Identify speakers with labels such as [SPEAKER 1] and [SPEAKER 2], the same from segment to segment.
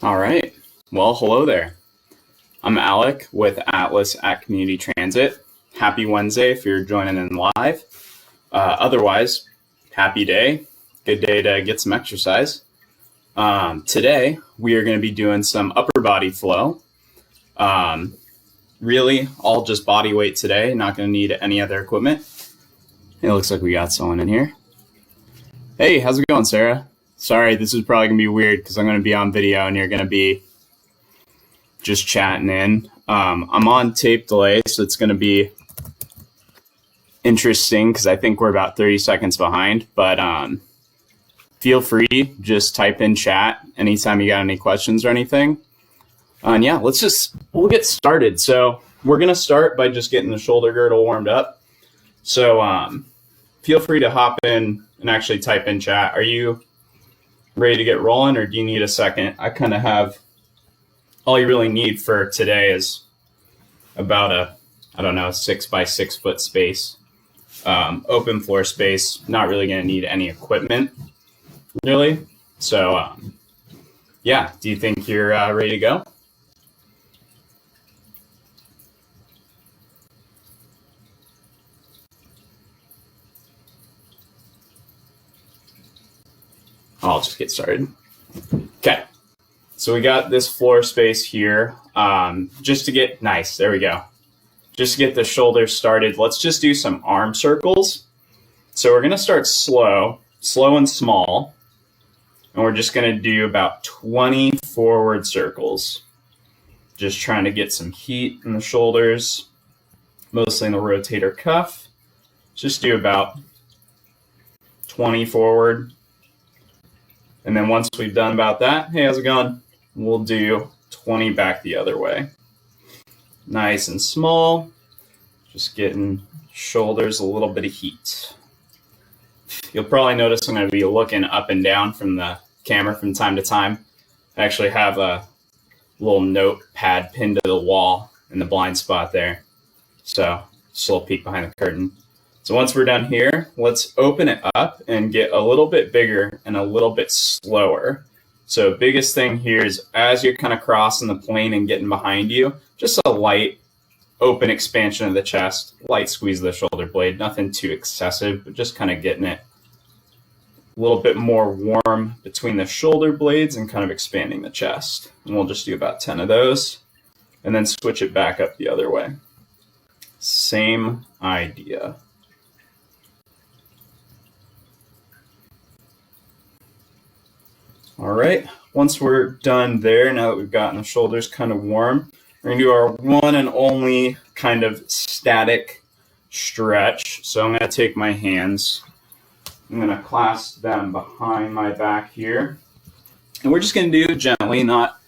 [SPEAKER 1] All right. Well, hello there. I'm Alec with Atlas at Community Transit. Happy Wednesday if you're joining in live. Otherwise, happy day. Good day to get some exercise. Today, we are going to be doing some upper body flow. Really, all just body weight today. Not going to need any other equipment. It looks like we got someone in here. Hey, how's it going, Sarah? Sorry, this is probably going to be weird because I'm going to be on video and you're going to be just chatting in. I'm on tape delay, so it's going to be interesting because I think we're about 30 seconds behind. But feel free, just type in chat anytime you got any questions or anything. And yeah, we'll get started. So we're going to start by just getting the shoulder girdle warmed up. So feel free to hop in and actually type in chat. Are you ready to get rolling, or do you need a second? I kind of have all you really need for today is about a 6 by 6 foot space, open floor space. Not really going to need any equipment, really. So, yeah, do you think you're ready to go? I'll just get started. Okay, so we got this floor space here. Just to get nice, there we go. Just to get the shoulders started, let's just do some arm circles. So we're gonna start slow and small, and we're just gonna do about 20 forward circles. Just trying to get some heat in the shoulders, mostly in the rotator cuff. Just do about 20 forward. And then once we've done about that, hey, how's it going? We'll do 20 back the other way. Nice and small. Just getting shoulders a little bit of heat. You'll probably notice I'm going to be looking up and down from the camera from time to time. I actually have a little notepad pinned to the wall in the blind spot there. So just a little peek behind the curtain. So once we're done here, let's open it up and get a little bit bigger and a little bit slower. So biggest thing here is as you're kind of crossing the plane and getting behind you, just a light open expansion of the chest, light squeeze of the shoulder blade, nothing too excessive, but just kind of getting it a little bit more warm between the shoulder blades and kind of expanding the chest. And we'll just do about 10 of those and then switch it back up the other way. Same idea. All right, once we're done there, now that we've gotten the shoulders kind of warm, we're gonna do our one and only kind of static stretch. So I'm gonna take my hands, I'm gonna clasp them behind my back here. And we're just gonna do gently, not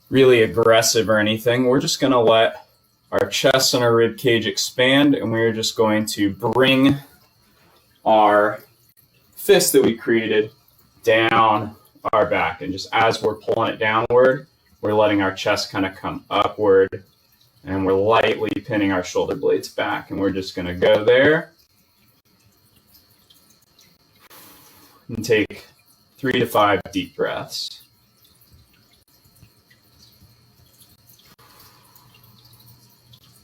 [SPEAKER 1] really aggressive or anything. We're just gonna let our chest and our rib cage expand, and we're just going to bring our fist that we created down our back, and just as we're pulling it downward, we're letting our chest kind of come upward, and we're lightly pinning our shoulder blades back, and we're just going to go there and take 3 to 5 deep breaths.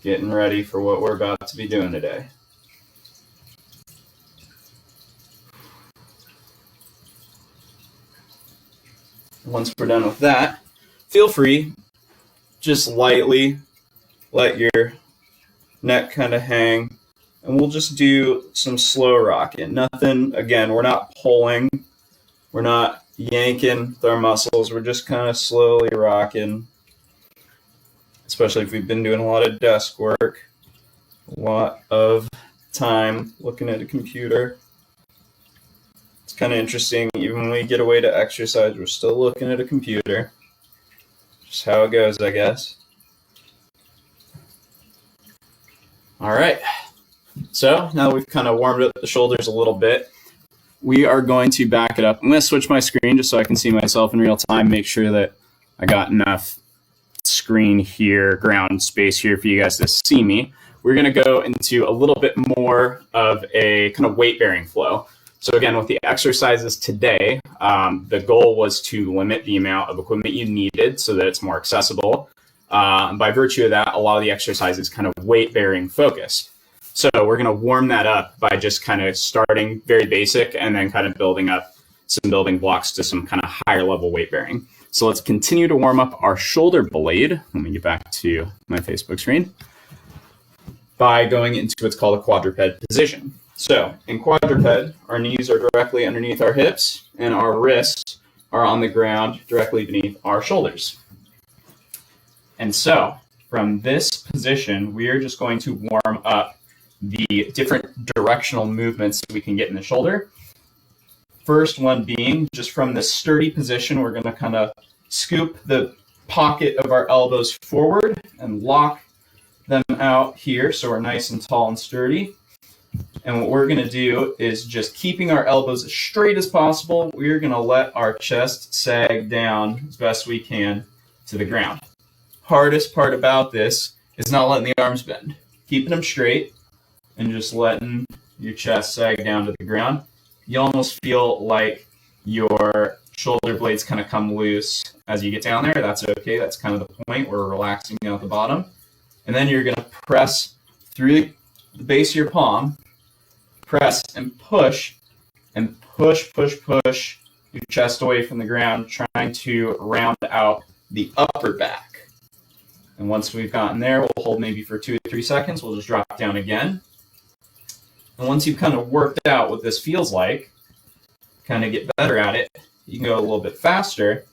[SPEAKER 1] Getting ready for what we're about to be doing today. Once we're done with that, feel free, just lightly let your neck kind of hang, and we'll just do some slow rocking. Nothing, again, we're not pulling, we're not yanking with our muscles, we're just kind of slowly rocking, especially if we've been doing a lot of desk work, a lot of time looking at a computer. It's kind of interesting, even when we get away to exercise, we're still looking at a computer. Just how it goes, I guess. All right, so now that we've kind of warmed up the shoulders a little bit, we are going to back it up. I'm going to switch my screen just so I can see myself in real time, make sure that I got enough screen here, ground space here for you guys to see me. We're going to go into a little bit more of a kind of weight-bearing flow. So again, with the exercises today, the goal was to limit the amount of equipment you needed so that it's more accessible. By virtue of that, a lot of the exercises kind of weight-bearing focused. So we're going to warm that up by just kind of starting very basic and then kind of building up some building blocks to some kind of higher level weight bearing. So let's continue to warm up our shoulder blade. Let me get back to my Facebook screen by going into what's called a quadruped position. So in quadruped, our knees are directly underneath our hips and our wrists are on the ground directly beneath our shoulders. And so from this position, we are just going to warm up the different directional movements that we can get in the shoulder. First one being just from this sturdy position, we're going to kind of scoop the pocket of our elbows forward and lock them out here so we're nice and tall and sturdy. And what we're going to do is just keeping our elbows as straight as possible, we're going to let our chest sag down as best we can to the ground. Hardest part about this is not letting the arms bend. Keeping them straight and just letting your chest sag down to the ground. You almost feel like your shoulder blades kind of come loose as you get down there. That's okay. That's kind of the point. We're relaxing down at the bottom. And then you're going to press through the base of your palm, press and push your chest away from the ground, trying to round out the upper back. And once we've gotten there, we'll hold maybe for 2 or 3 seconds. We'll just drop down again. And once you've kind of worked out what this feels like, kind of get better at it, you can go a little bit faster.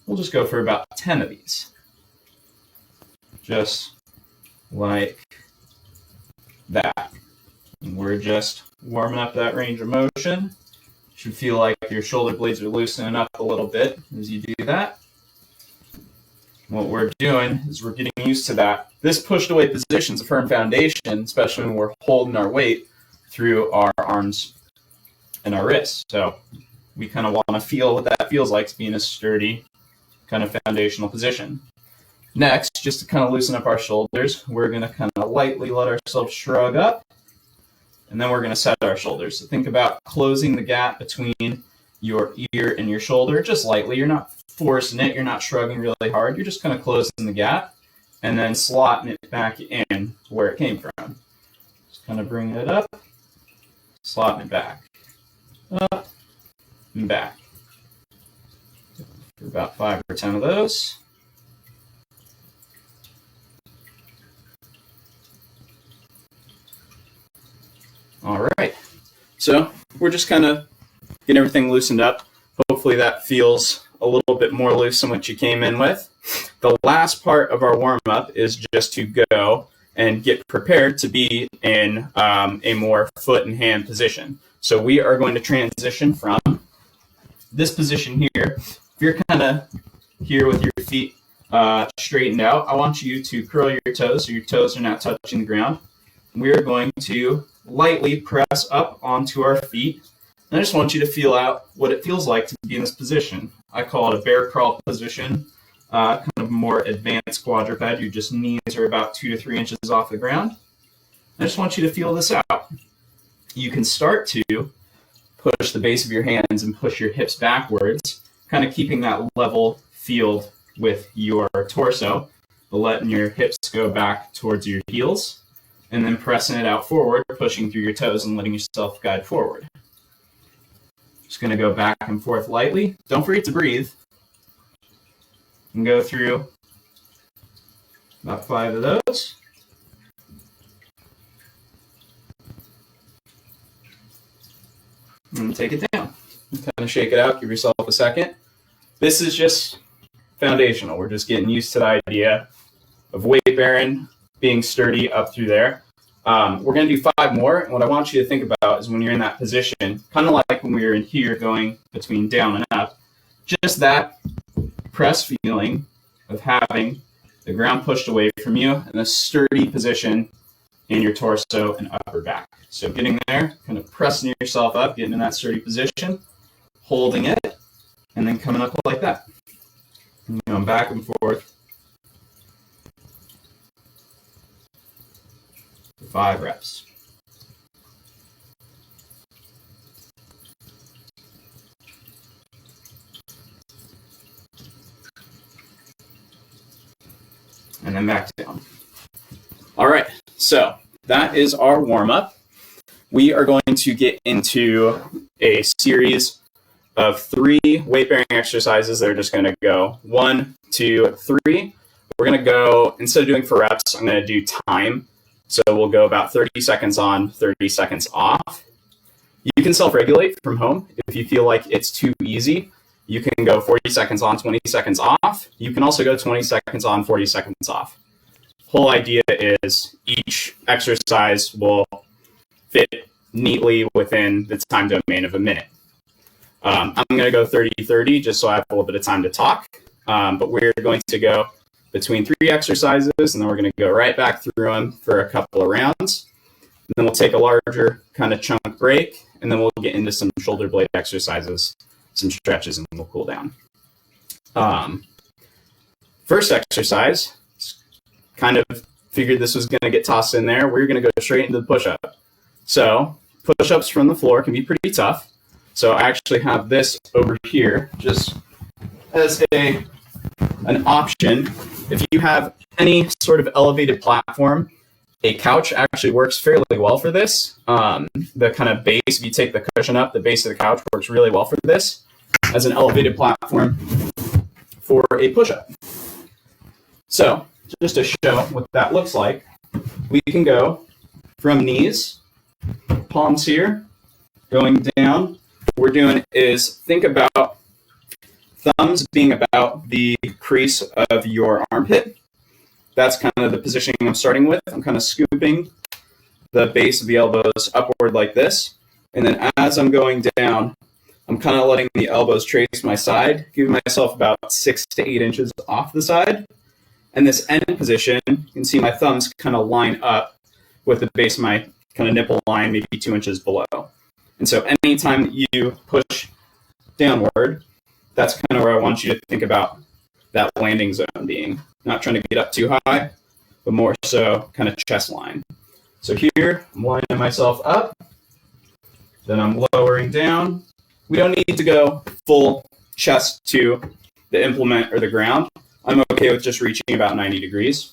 [SPEAKER 1] We'll just go for about 10 of these. Just like that. And we're just warming up that range of motion. Should feel like your shoulder blades are loosening up a little bit as you do that. What we're doing is we're getting used to that. This pushed away position is a firm foundation, especially when we're holding our weight through our arms and our wrists. So we kind of want to feel what that feels like to be in a sturdy kind of foundational position. Next, just to kind of loosen up our shoulders, we're going to kind of lightly let ourselves shrug up, and then we're going to set our shoulders. So think about closing the gap between your ear and your shoulder just lightly. You're not forcing it. You're not shrugging really hard. You're just kind of closing the gap and then slotting it back in where it came from. Just kind of bringing it up, slotting it back, up and back. For about 5 or 10 of those. All right, so we're just kind of getting everything loosened up. Hopefully that feels a little bit more loose than what you came in with. The last part of our warm-up is just to go and get prepared to be in a more foot and hand position. So we are going to transition from this position here. If you're kind of here with your feet straightened out, I want you to curl your toes so your toes are not touching the ground. We are going to lightly press up onto our feet. And I just want you to feel out what it feels like to be in this position. I call it a bear crawl position, kind of more advanced quadruped. Your just knees are about 2 to 3 inches off the ground. I just want you to feel this out. You can start to push the base of your hands and push your hips backwards, kind of keeping that level field with your torso, but letting your hips go back towards your heels, and then pressing it out forward, pushing through your toes and letting yourself guide forward. Just going to go back and forth lightly. Don't forget to breathe. And go through about 5 of those. And take it down. Kind of shake it out. Give yourself a second. This is just foundational. We're just getting used to the idea of weight bearing, being sturdy up through there. We're going to do 5 more. And what I want you to think about is when you're in that position, kind of like when we were in here going between down and up, just that press feeling of having the ground pushed away from you and a sturdy position in your torso and upper back. So getting there, kind of pressing yourself up, getting in that sturdy position, holding it, and then coming up like that. And going back and forth. 5 reps. and then back down. All right, so that is our warm-up. We are going to get into a series of 3 weight-bearing exercises that are just going to go 1, 2, 3. We're going to go, instead of doing for reps, I'm going to do time. So we'll go about 30 seconds on, 30 seconds off. You can self-regulate from home. If you feel like it's too easy, you can go 40 seconds on, 20 seconds off. You can also go 20 seconds on, 40 seconds off. Whole idea is each exercise will fit neatly within the time domain of a minute. I'm going to go 30-30 just so I have a little bit of time to talk. But we're going to go between 3 exercises, and then we're going to go right back through them for a couple of rounds. And then we'll take a larger kind of chunk break, and then we'll get into some shoulder blade exercises, some stretches, and we'll cool down. First exercise, kind of figured this was going to get tossed in there. We're going to go straight into the push-up. So push-ups from the floor can be pretty tough. So I actually have this over here just as an option. If you have any sort of elevated platform, a couch actually works fairly well for this. The kind of base, if you take the cushion up, the base of the couch works really well for this as an elevated platform for a push-up. So just to show what that looks like, we can go from knees, palms here, going down. What we're doing is think about thumbs being about the crease of your armpit. That's kind of the positioning I'm starting with. I'm kind of scooping the base of the elbows upward like this. And then as I'm going down, I'm kind of letting the elbows trace my side, giving myself about 6 to 8 inches off the side. And this end position, you can see my thumbs kind of line up with the base of my kind of nipple line, maybe 2 inches below. And so anytime that you push downward, that's kind of where I want you to think about that landing zone being. Not trying to get up too high, but more so kind of chest line. So here, I'm lining myself up. Then I'm lowering down. We don't need to go full chest to the implement or the ground. I'm okay with just reaching about 90 degrees.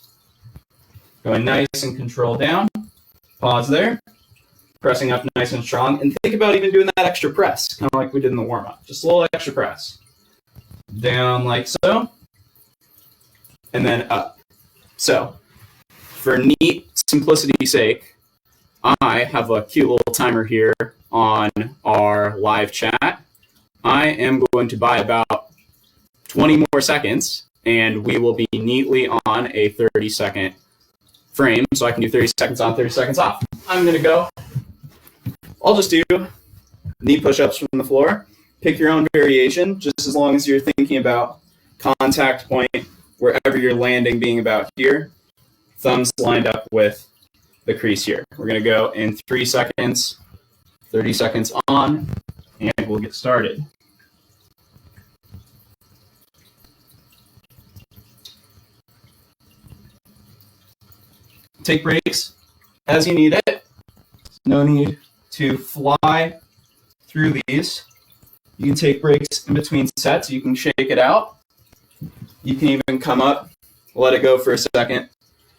[SPEAKER 1] Going nice and controlled down. Pause there. Pressing up nice and strong. And think about even doing that extra press, kind of like we did in the warm-up. Just a little extra press. Down like so. And then up. So, for neat simplicity's sake, I have a cute little timer here on our live chat. I am going to buy about 20 more seconds, and we will be neatly on a 30-second frame, so I can do 30 seconds on, 30 seconds off. I'm going to go. I'll just do knee push-ups from the floor. Pick your own variation, just as long as you're thinking about contact point, wherever you're landing being about here. Thumbs lined up with the crease here. We're going to go in 3 seconds, 30 seconds on, and we'll get started. Take breaks as you need it. No need to fly through these. You can take breaks in between sets. You can shake it out. You can even come up, let it go for a second.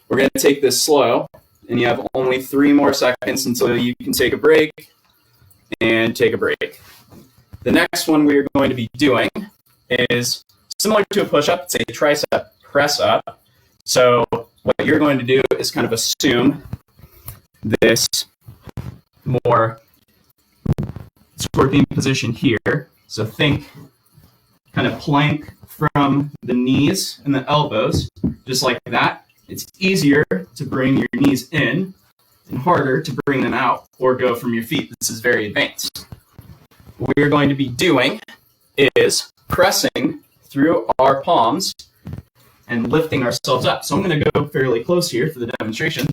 [SPEAKER 1] We're going to take this slow, and you have only 3 more seconds until you can take a break and take a break. The next one we're going to be doing is similar to a push-up. It's a tricep press-up. So what you're going to do is kind of assume this more scorpion position here. So think kind of plank from the knees and the elbows, just like that. It's easier to bring your knees in and harder to bring them out or go from your feet. This is very advanced. What we're going to be doing is pressing through our palms and lifting ourselves up. So I'm going to go fairly close here for the demonstration.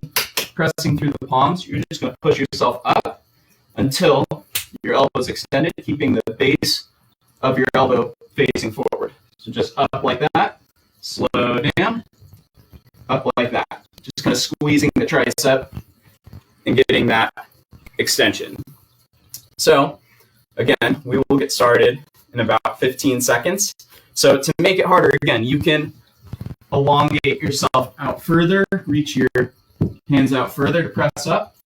[SPEAKER 1] Pressing through the palms, you're just going to push yourself up until your elbow is extended, keeping the base of your elbow facing forward. So just up like that, slow down, up like that. Just kind of squeezing the tricep and getting that extension. So again, we will get started in about 15 seconds. So to make it harder, again, you can elongate yourself out further, reach your hands out further to press up.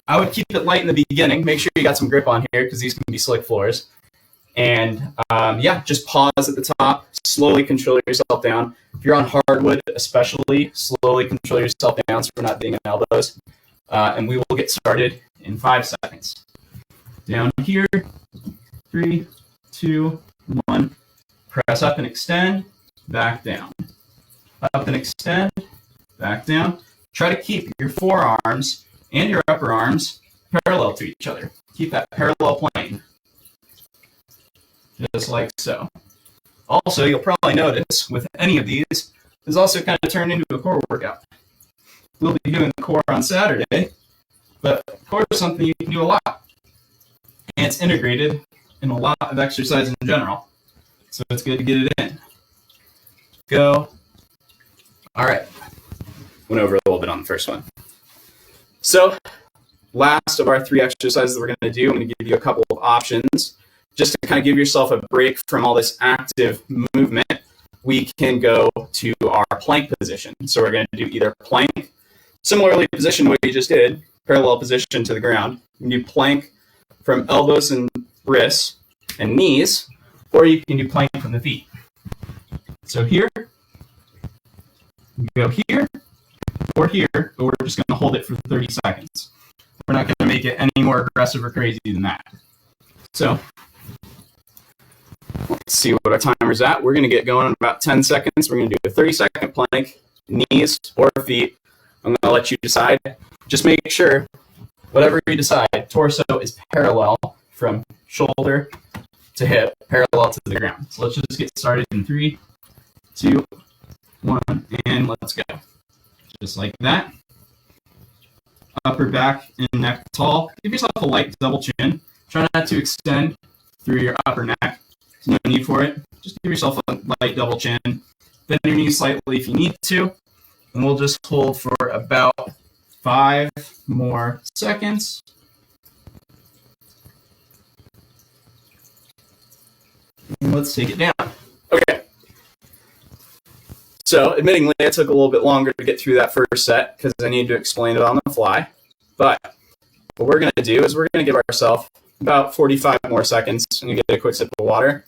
[SPEAKER 1] I would keep it light in the beginning. Make sure you got some grip on here because these can be slick floors. And yeah, just pause at the top, slowly control yourself down. If you're on hardwood, especially, slowly control yourself down so we're not dinging elbows. And we will get started in 5 seconds. Down here, 3, 2, 1. Press up and extend, back down. Up and extend, back down. Try to keep your forearms and your upper arms parallel to each other. Keep that parallel plane. Just like so. Also, you'll probably notice with any of these, it's also kind of turned into a core workout. We'll be doing the core on Saturday, but core is something you can do a lot. And it's integrated in a lot of exercise in general. So it's good to get it in. Go. All right. Went over a little bit on the first one. So last of our 3 exercises that we're going to do, I'm going to give you a couple of options. Just to kind of give yourself a break from all this active movement, we can go to our plank position. So we're going to do either plank, similarly positioned what you just did, parallel position to the ground. You can do plank from elbows and wrists and knees, or you can do plank from the feet. So here, go here, or here, but we're just going to hold it for 30 seconds. We're not going to make it any more aggressive or crazy than that. So let's see what our timer's at. We're going to get going in about 10 seconds. We're going to do a 30-second plank, knees or feet. I'm going to let you decide. Just make sure, whatever you decide, torso is parallel from shoulder to hip, parallel to the ground. So let's just get started in 3, 2, 1, and let's go. Just like that. Upper back and neck tall. Give yourself a light double chin. Try not to extend through your upper neck. There's no need for it. Just give yourself a light double chin. Bend your knees slightly if you need to. And we'll just hold for about 5 more seconds. And let's take it down. Okay. So admittingly, it took a little bit longer to get through that first set because I need to explain it on the fly. But what we're going to do is we're going to give ourselves about 45 more seconds and you get a quick sip of water.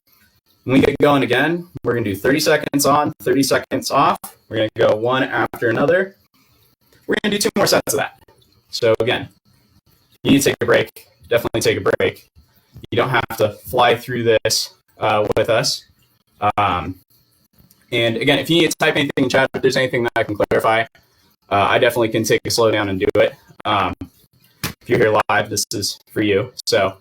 [SPEAKER 1] When we get going again, we're going to do 30 seconds on, 30 seconds off. We're going to go one after another. We're going to do 2 more sets of that. So again, you need to take a break. Definitely take a break. You don't have to fly through this with us. And again, if you need to type anything in chat, if there's anything that I can clarify, I definitely can take a slow down and do it. If you're here live, this is for you. So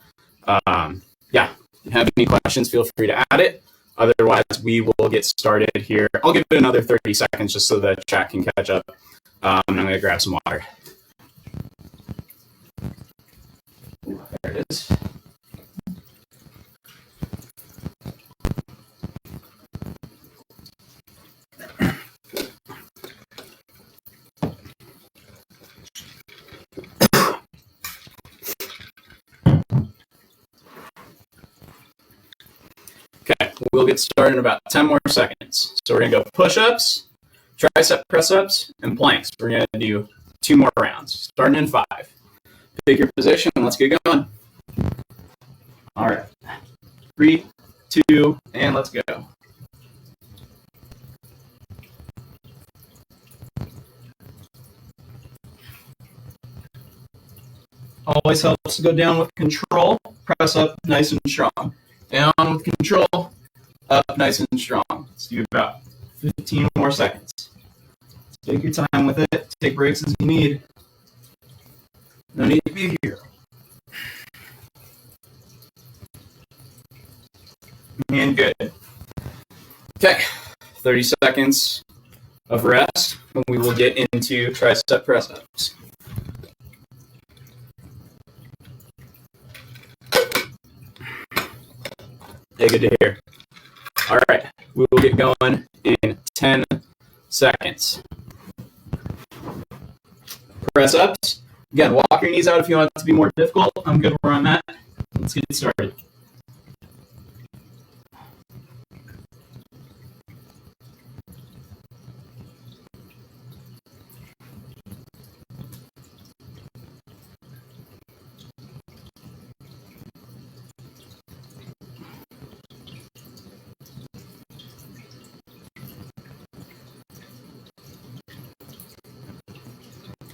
[SPEAKER 1] yeah, if you have any questions, feel free to add it. Otherwise, we will get started here. I'll give it another 30 seconds just so the chat can catch up. And I'm going to grab some water. Ooh, there it is. Okay, we'll get started in about 10 more seconds. So we're going to go push-ups, tricep press-ups, and planks. We're going to do 2 more rounds, starting in 5. Pick your position, and let's get going. All right. 3, 2, and let's go. Always helps to go down with control. Press up nice and strong. Down with control. Up nice and strong. Let's do about 15 more seconds. Take your time with it. Take breaks as you need. No need to be here. And good. Okay. 30 seconds of rest, and we will get into tricep press-ups. Yeah, good to hear. All right, we will get going in 10 seconds. Press ups. Again, walk your knees out if you want it to be more difficult. I'm good where I'm at. Let's get started.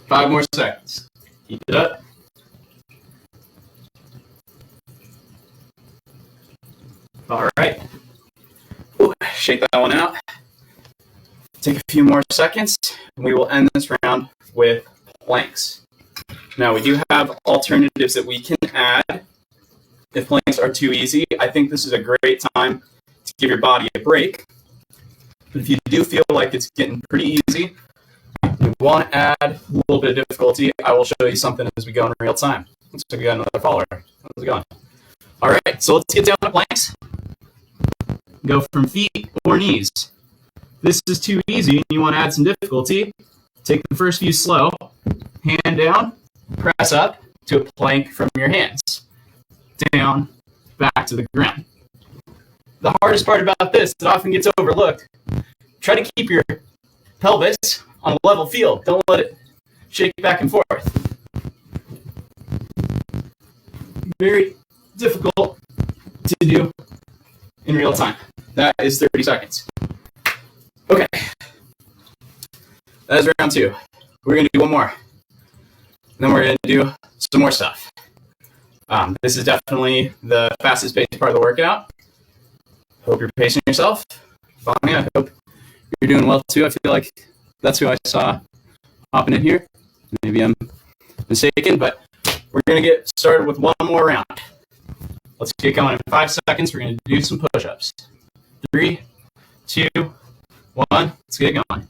[SPEAKER 1] 5 more seconds. Keep it up. All right. Ooh, shake that one out. Take a few more seconds, and we will end this round with planks. Now, we do have alternatives that we can add if planks are too easy. I think this is a great time to give your body a break. But if you do feel like it's getting pretty easy, you want to add a little bit of difficulty, I will show you something as we go in real time. Looks like we got another follower. How's it going? All right, so let's get down to planks. Go from feet or knees. This is too easy and you want to add some difficulty. Take the first few slow, hand down, press up to a plank from your hands. Down, back to the ground. The hardest part about this that often gets overlooked, try to keep your pelvis on a level field. Don't let it shake back and forth. Very difficult to do in real time. That is 30 seconds. Okay. That is round 2. We're going to do one more. Then we're going to do some more stuff. This is definitely the fastest paced part of the workout. Hope you're pacing yourself. Bonnie, I hope you're doing well too. I feel like that's who I saw hopping in here. Maybe I'm mistaken, but we're going to get started with one more round. Let's get going in 5 seconds. We're going to do some push-ups. 3, 2, 1. Let's get going.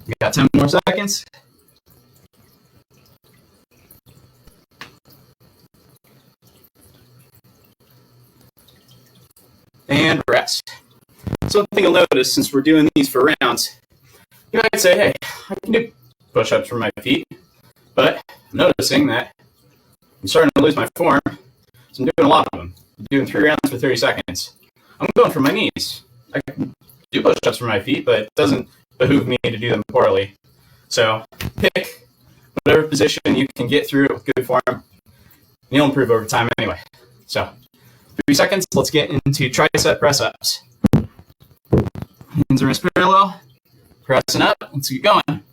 [SPEAKER 1] We got 10 more seconds. And rest. So one thing you'll notice since we're doing these for rounds, you might say, hey, I can do push-ups for my feet, but I'm noticing that I'm starting to lose my form, so I'm doing a lot of them. I'm doing 3 rounds for 30 seconds. I'm going for my knees. I can do push-ups for my feet, but it doesn't behoove me to do them poorly. So pick whatever position you can get through with good form, and you'll improve over time anyway. So 3 seconds, let's get into tricep press-ups. Hands are wrist parallel, pressing up, let's get going.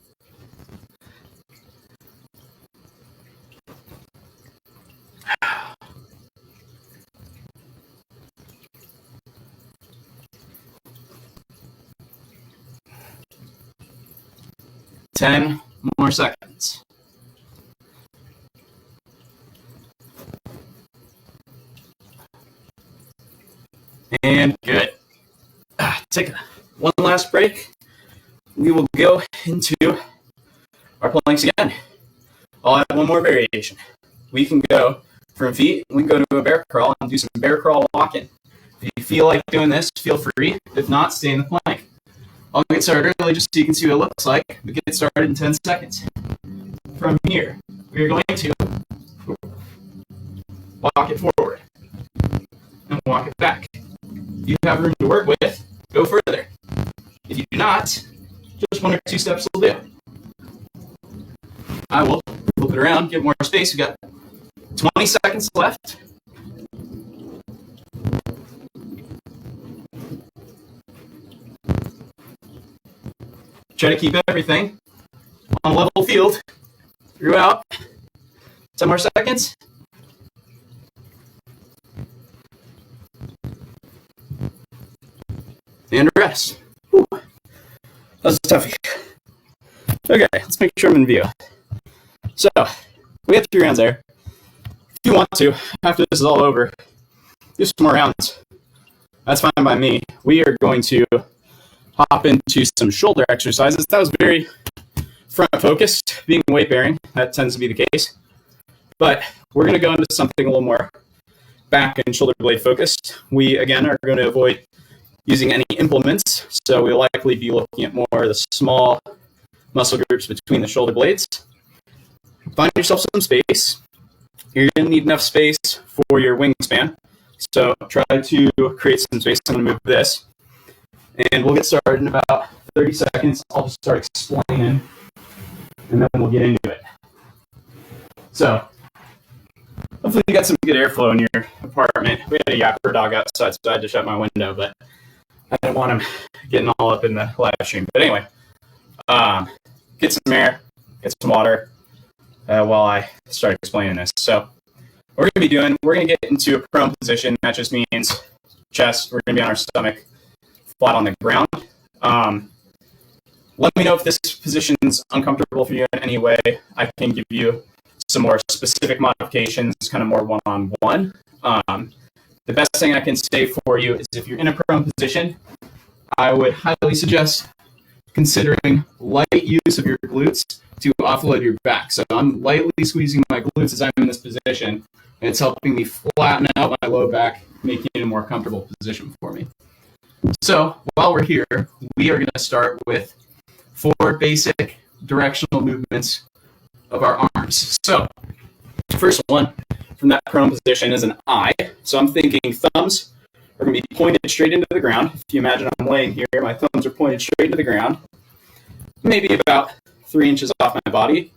[SPEAKER 1] Ten more seconds. And good. Take one last break. We will go into our planks again. I'll add one more variation. We can go from feet, we can go to a bear crawl and do some bear crawl walking. If you feel like doing this, feel free. If not, stay in the plank. I'll get started early just so you can see what it looks like. We get started in 10 seconds. From here, we are going to walk it forward and walk it back. If you have room to work with, go further. If you do not, just 1 or 2 steps will do. I will flip it around, get more space. We got 20 seconds left. Try to keep everything on a level field throughout. 10 more seconds. And rest. Whew. That was a toughie. Okay, let's make sure I'm in view. So, we have 3 rounds there. If you want to, after this is all over, do some more rounds. That's fine by me. We are going to hop into some shoulder exercises. That was very front focused, being weight bearing. That tends to be the case. But we're going to go into something a little more back and shoulder blade focused. We, again, are going to avoid using any implements. So we'll likely be looking at more of the small muscle groups between the shoulder blades. Find yourself some space. You're going to need enough space for your wingspan. So try to create some space. I'm going to move this. And we'll get started in about 30 seconds. I'll just start explaining, and then we'll get into it. So, Hopefully you got some good airflow in your apartment. We had a yapper dog outside, so I had to shut my window, but I didn't want him getting all up in the live stream. But anyway, get some air, get some water while I start explaining this. So what we're going to be doing, we're going to get into a prone position. That just means chest. We're going to be on our stomach, flat on the ground. Let me know if this position is uncomfortable for you in any way. I can give you some more specific modifications, kind of more one-on-one. The best thing I can say for you is if you're in a prone position, I would highly suggest considering light use of your glutes to offload your back. So I'm lightly squeezing my glutes as I'm in this position, and it's helping me flatten out my low back, making it a more comfortable position for me. So while we're here, we are going to start with 4 basic directional movements of our arms. So first one from that prone position is an I. So I'm thinking thumbs are going to be pointed straight into the ground. If you imagine I'm laying here, my thumbs are pointed straight into the ground, maybe about 3 inches off my body.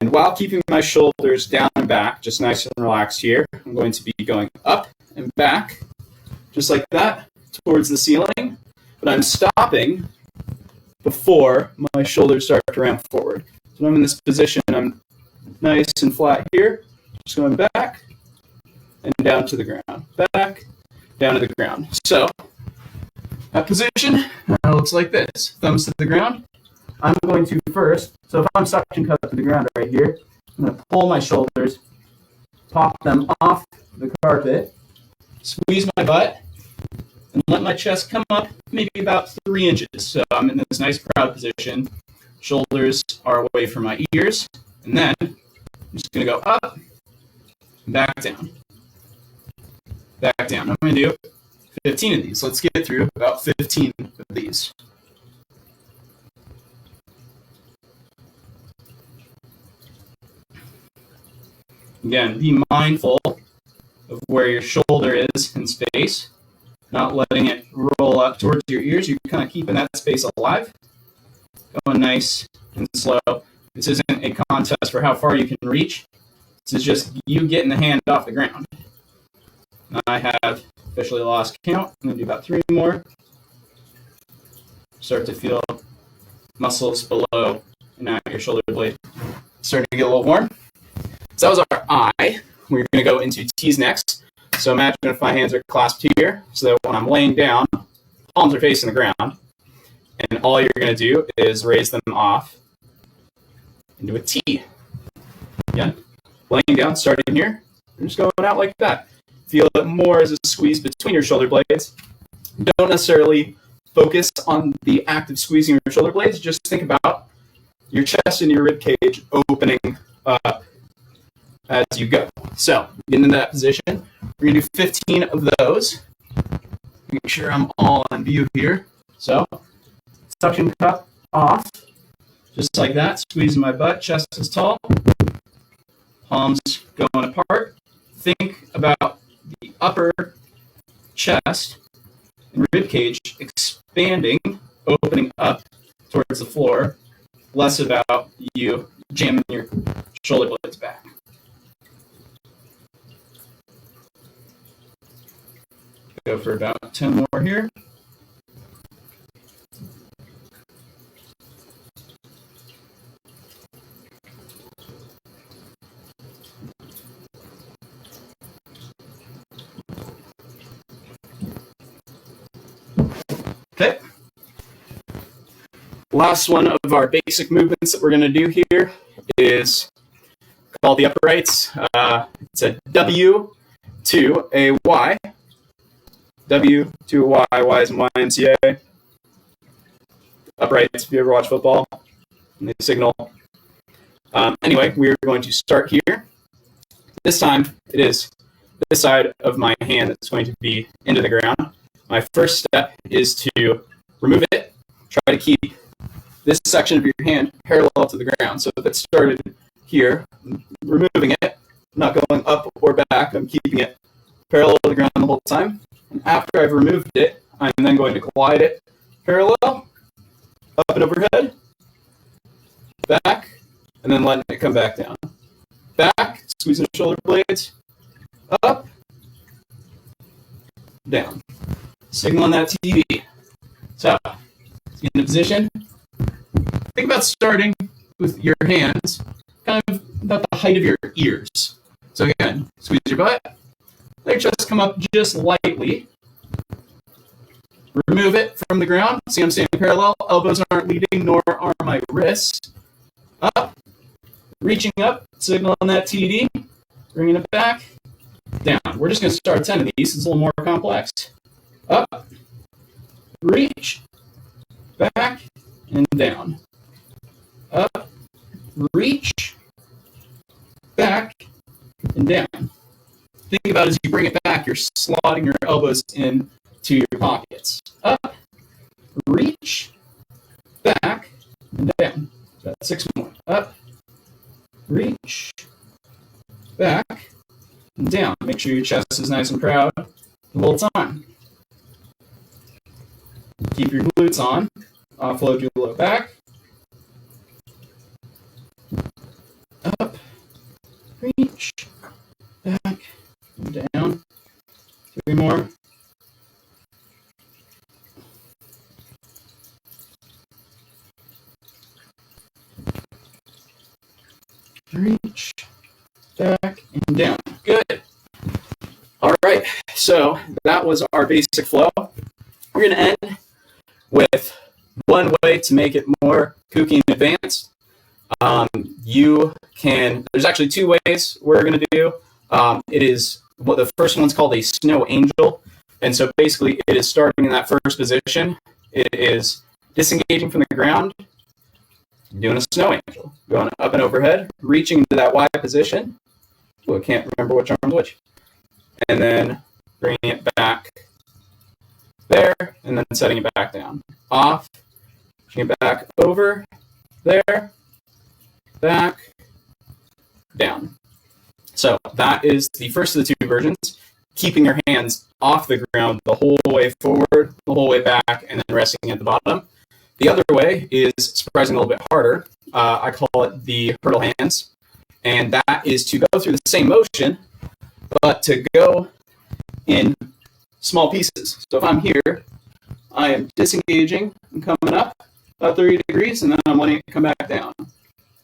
[SPEAKER 1] And while keeping my shoulders down and back, just nice and relaxed here, I'm going to be going up and back, just like that, towards the ceiling. But I'm stopping before my shoulders start to ramp forward. So when I'm in this position, I'm nice and flat here, just going back and down to the ground, back, down to the ground. So that position looks like this, thumbs to the ground. I'm going to first, so if I'm suction cupped to the ground right here, I'm going to pull my shoulders, pop them off the carpet, squeeze my butt, and let my chest come up maybe about 3 inches. So I'm in this nice proud position. Shoulders are away from my ears. And then I'm just going to go up, back down. Back down. I'm going to do 15 of these. Let's get through about 15 of these. Again, be mindful of where your shoulder is in space, not letting it roll up towards your ears. You're kind of keeping that space alive. Going nice and slow. This isn't a contest for how far you can reach. This is just you getting the hand off the ground. I have officially lost count. I'm going to do about 3 more. Start to feel muscles below and now your shoulder blade starting to get a little warm. So that was our I. We're going to go into T's next. So imagine if my hands are clasped here, so that when I'm laying down, palms are facing the ground, and all you're going to do is raise them off into a T. Again, laying down, starting here, and just going out like that. Feel it more as a squeeze between your shoulder blades. Don't necessarily focus on the act of squeezing your shoulder blades. Just think about your chest and your rib cage opening up as you go. So, get into that position. We're going to do 15 of those. Make sure I'm all on view here. So, suction cup off, just like that. Squeezing my butt, chest is tall. Palms going apart. Think about the upper chest and rib cage expanding, opening up towards the floor. Less about you jamming your shoulder blades back. Go for about 10 more here. Okay. Last one of our basic movements that we're going to do here is called the uprights. It's a W to a Y. W to a Y, Y is in YMCA. Uprights, if you ever watch football, and they signal. Anyway, we're going to start here. This time, it is this side of my hand that's going to be into the ground. My first step is to remove it. Try to keep this section of your hand parallel to the ground. So if it started here, removing it, not going up or back, I'm keeping it parallel to the ground the whole time. And after I've removed it, I'm then going to glide it parallel, up and overhead, back, and then letting it come back down. Back, squeezing the shoulder blades, up, down. Signal on that TV. So, in a position, think about starting with your hands kind of about the height of your ears. So again, squeeze your butt, let your chest come up just lightly. Remove it from the ground. See, I'm standing parallel. Elbows aren't leading, nor are my wrists. Up, reaching up, signal on that TD, bringing it back, down. We're just going to start 10 of these. It's a little more complex. Up, reach, back, and down. Up, reach, back, and down. Think about as you bring it back, you're slotting your elbows into your pockets. Up, reach, back, and down. Got 6 more. Up, reach, back, and down. Make sure your chest is nice and proud the whole time. Keep your glutes on. Offload your low back. Up, reach, back, and down. 3 more. Reach, back, and down. Good. All right, so that was our basic flow. We're going to end with one way to make it more kooky and advanced. There's actually 2 ways we're going to do. The first one's called a snow angel. And so basically it is starting in that first position. It is disengaging from the ground, doing a snow angel, going up and overhead, reaching into that Y position. I can't remember which arm's which. And then bringing it back there, and then setting it back down. Off, bringing it back over, there, back, down. So that is the first of the 2 versions, keeping your hands off the ground the whole way forward, the whole way back, and then resting at the bottom. The other way is surprisingly a little bit harder. I call it the hurdle hands. And that is to go through the same motion, but to go in small pieces. So if I'm here, I am disengaging and coming up about 30 degrees, and then I'm letting it come back down.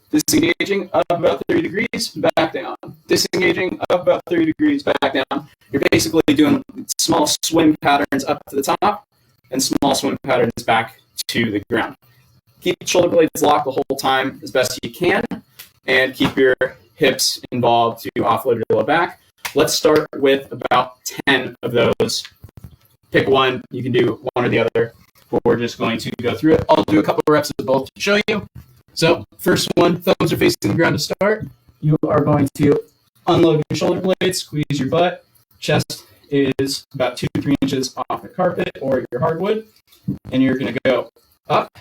[SPEAKER 1] Disengaging up about 30 degrees, back down. Disengaging up about 30 degrees, back down. You're basically doing small swim patterns up to the top and small swim patterns back to the ground. Keep shoulder blades locked the whole time as best you can, and keep your hips involved to offload your low back. Let's start with about 10 of those. Pick one. You can do one or the other, but we're just going to go through it. I'll do a couple of reps of both to show you. So first one, thumbs are facing the ground to start. You are going to unload your shoulder blades, squeeze your butt. Chest is about 2-3 inches off the carpet or your hardwood. And you're going to go up,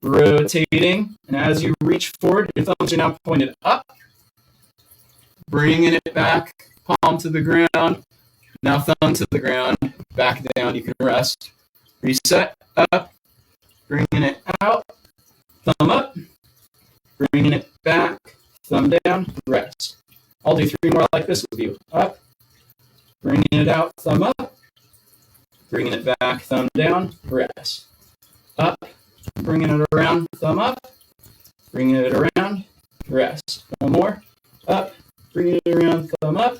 [SPEAKER 1] rotating. And as you reach forward, your thumbs are now pointed up. Bringing it back, palm to the ground. Now thumb to the ground, back down. You can rest. Reset, up, bringing it out. Thumb up, bringing it back, thumb down, rest. I'll do 3 more like this with you. Up, bringing it out, thumb up, bringing it back, thumb down, rest. Up, bringing it around, thumb up, bringing it around, rest. One more. Up, bringing it around, thumb up,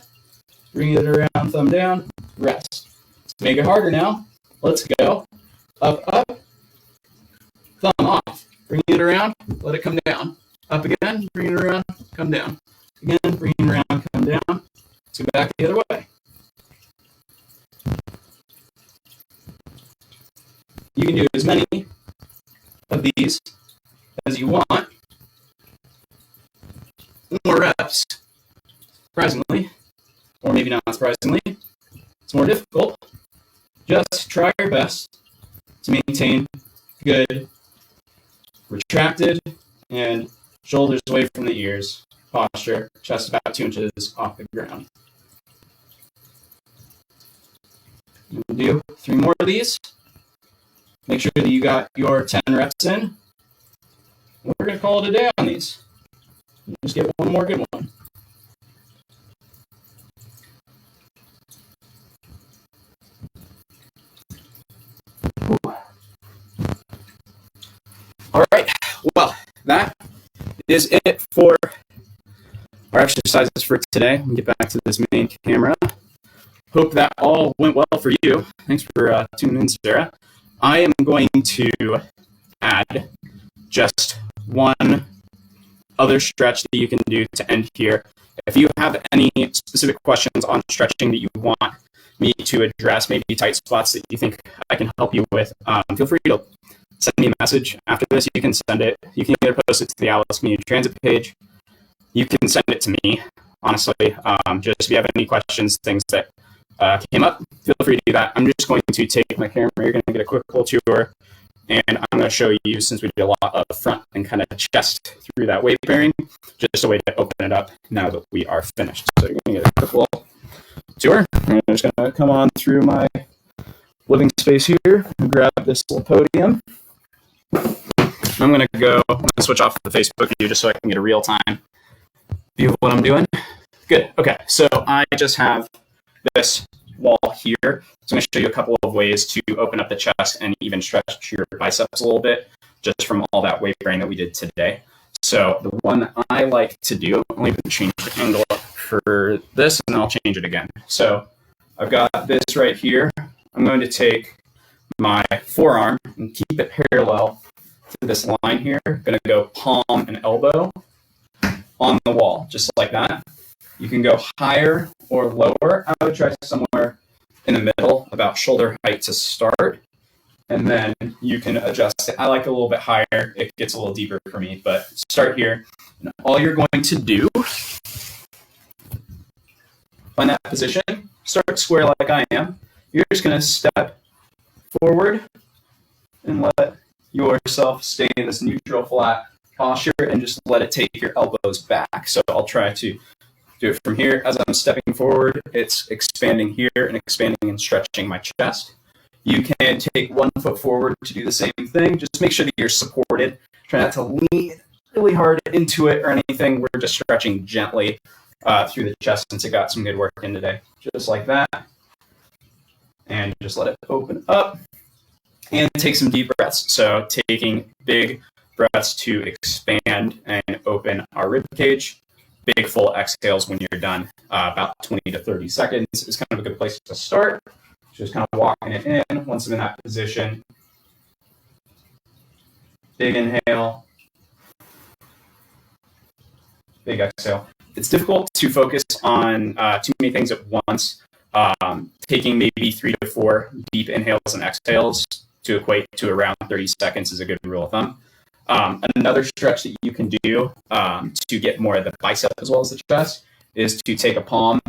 [SPEAKER 1] bringing it around, thumb down, rest. Let's make it harder now. Let's go. Up, up, thumb off. Bring it around, let it come down. Up again, bring it around, come down. Again, bring it around, come down. Let's go back the other way. You can do as many of these as you want. More reps, surprisingly, or maybe not surprisingly. It's more difficult. Just try your best to maintain good retracted and shoulders away from the ears posture, chest about 2 inches off the ground. You can do 3 more of these. Make sure that you got your 10 reps in. We're going to call it a day on these. Just get one more good one. is it for our exercises for today. Let me get back to this main camera. Hope that all went well for you. Thanks for tuning in, Sarah. I am going to add just one other stretch that you can do to end here. If you have any specific questions on stretching that you want me to address, maybe tight spots that you think I can help you with, feel free to send me a message after this. You can send it. You can either post it to the Atlas Community Transit page. You can send it to me, honestly. Just if you have any questions, things that came up, feel free to do that. I'm just going to take my camera. You're going to get a quick pull tour. And I'm going to show you, since we did a lot of front and kind of chest through that weight bearing, just a way to open it up now that we are finished. So you're going to get a quick little tour. I'm just going to come on through my living space here and grab this little podium. I'm going to switch off the Facebook view just so I can get a real-time view of what I'm doing. Good. Okay. So I just have this wall here. So I'm going to show you a couple of ways to open up the chest and even stretch your biceps a little bit, just from all that weight bearing that we did today. So the one I like to do, I'll even change the angle for this, and then I'll change it again. So I've got this right here. I'm going to take my forearm and keep it parallel to this line here. I'm going to go palm and elbow on the wall, just like that. You can go higher or lower. I would try somewhere in the middle, about shoulder height to start, and then you can adjust it. I like it a little bit higher. It gets a little deeper for me, but start here. And all you're going to do, find that position, start square like I am. You're just going to step forward and let yourself stay in this neutral flat posture and just let it take your elbows back. So I'll try to do it from here. As I'm stepping forward, it's expanding here and expanding and stretching my chest. You can take 1 foot forward to do the same thing. Just make sure that you're supported. Try not to lean really hard into it or anything. We're just stretching gently through the chest since it got some good work in today. Just like that. And just let it open up. And take some deep breaths. So taking big breaths to expand and open our rib cage. Big full exhales when you're done. About 20 to 30 seconds is kind of a good place to start. Just kind of walking it in. Once I'm in that position, big inhale, big exhale. It's difficult to focus on too many things at once. Taking maybe 3 to 4 deep inhales and exhales to equate to around 30 seconds is a good rule of thumb. Another stretch that you can do to get more of the bicep as well as the chest is to take a palm,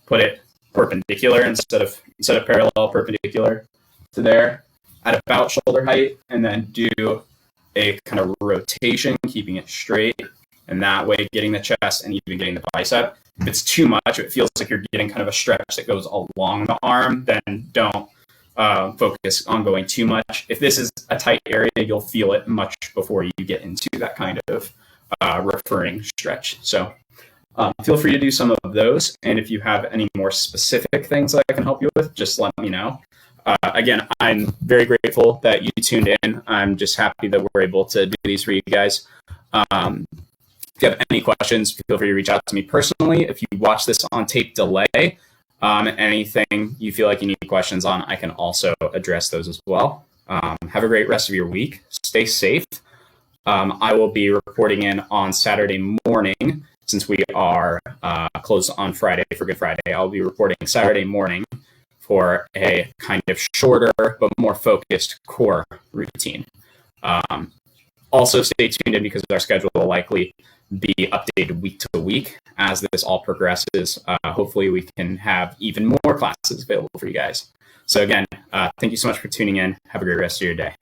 [SPEAKER 1] put it perpendicular instead of parallel, perpendicular to there at about shoulder height, and then do a kind of rotation, keeping it straight, and that way getting the chest and even getting the bicep. If it's too much, if it feels like you're getting kind of a stretch that goes along the arm, then don't focus on going too much. If this is a tight area, you'll feel it much before you get into that kind of referring stretch. So feel free to do some of those. And if you have any more specific things that I can help you with, just let me know. Again, I'm very grateful that you tuned in. I'm just happy that we're able to do these for you guys. If you have any questions, feel free to reach out to me personally. If you watch this on tape delay, anything you feel like you need questions on, I can also address those as well. Have a great rest of your week. Stay safe. I will be reporting in on Saturday morning since we are closed on Friday for Good Friday. I'll be reporting Saturday morning for a kind of shorter but more focused core routine. Also stay tuned in because our schedule will likely be updated week to week as this all progresses. Hopefully we can have even more classes available for you guys. So again, thank you so much for tuning in. Have a great rest of your day.